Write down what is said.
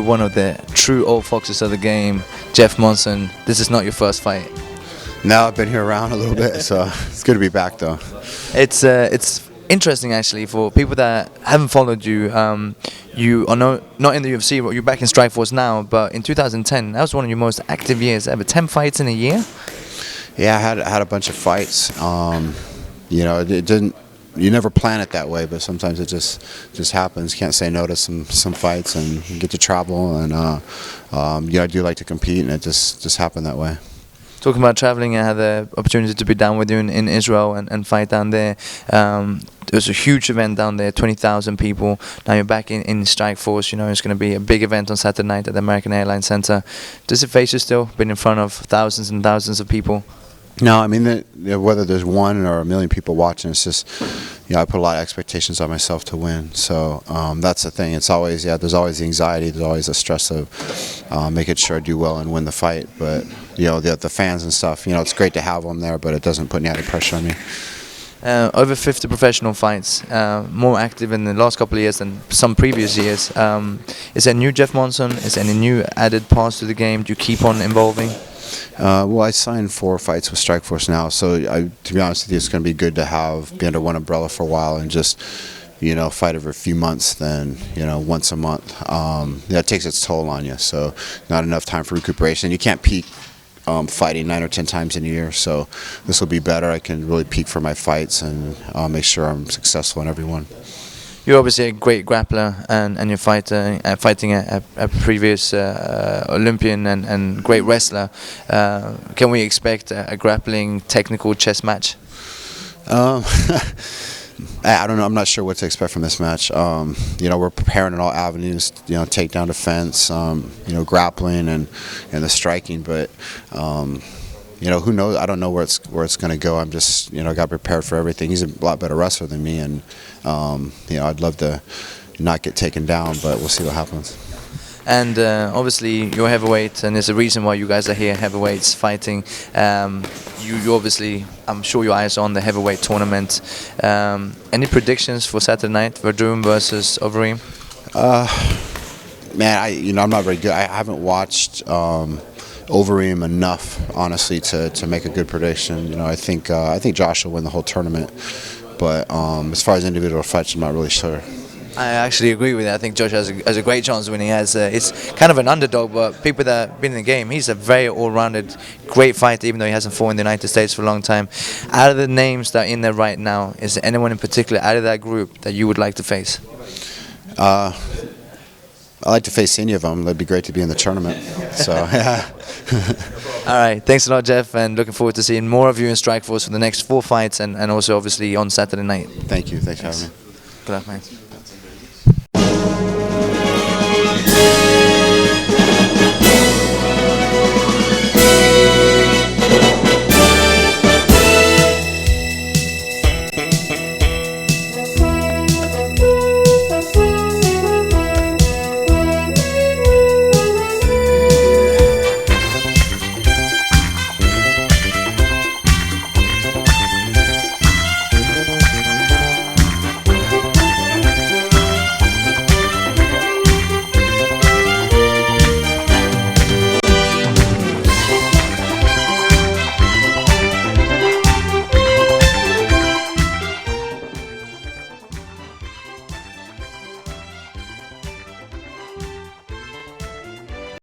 one of the true old foxes of the game, Jeff Monson. This is not your first fight. No, I've been here around a little bit, so it's good to be back though. It's interesting actually for people that haven't followed you. You are not in the UFC, but you're back in Strikeforce now. But in 2010, that was one of your most active years ever. 10 fights in a year. Yeah, I had a bunch of fights. You know, it didn't. You never plan it that way, but sometimes it just happens. Can't say no to some fights, and you get to travel, and you know, I do like to compete, and it just happened that way. Talking about traveling, I had the opportunity to be down with you in Israel and fight down there. It was a huge event down there, 20,000 people. Now you're back in Strikeforce. You know, it's going to be a big event on Saturday night at the American Airlines Center. Does it face you still, being in front of thousands and thousands of people? No, I mean, whether there's 1 or 1 million people watching, it's just, you know, I put a lot of expectations on myself to win. So that's the thing. It's always, there's always the anxiety, there's always the stress of making sure I do well and win the fight. But, you know, the fans and stuff, you know, it's great to have them there, but it doesn't put any added pressure on me. Over 50 professional fights, more active in the last couple of years than some previous years. Is there new Jeff Monson? Is there any new added parts to the game? Do you keep on evolving? Well, I signed 4 fights with Strikeforce now, so to be honest with you, it's going to be good to be under one umbrella for a while and just, you know, fight over a few months than, you know, once a month. That takes its toll on you, so not enough time for recuperation. You can't peak fighting 9 or 10 times in a year, so this will be better. I can really peak for my fights and make sure I'm successful in every one. You're obviously a great grappler, and you're fighting a previous Olympian and great wrestler. Can we expect a grappling technical chess match? I don't know. I'm not sure what to expect from this match. You know, we're preparing in all avenues. You know, takedown defense. You know, grappling and the striking. But you know, who knows? I don't know where it's going to go. I'm just, you know, got prepared for everything. He's a lot better wrestler than me, and you know, I'd love to not get taken down, but we'll see what happens. And obviously you're heavyweight, and there's a reason why you guys are here, heavyweights fighting. You obviously, I'm sure your eyes are on the heavyweight tournament. Any predictions for Saturday night, Werdum versus Overeem? Man, you know, I'm not very good. I haven't watched Overeem enough, honestly, to make a good prediction. You know, I think Josh will win the whole tournament, but as far as individual fights, I'm not really sure. I actually agree with that. I think Josh has a great chance of winning. It's kind of an underdog, but people that have been in the game, he's a very all-rounded, great fighter, even though he hasn't fought in the United States for a long time. Out of the names that are in there right now, is there anyone in particular out of that group that you would like to face? I like to face any of them. It'd be great to be in the tournament. So, yeah. All right. Thanks a lot, Jeff, and looking forward to seeing more of you in Strikeforce for the next 4 fights and also obviously on Saturday night. Thank you. Thanks for having me. Good luck, mate.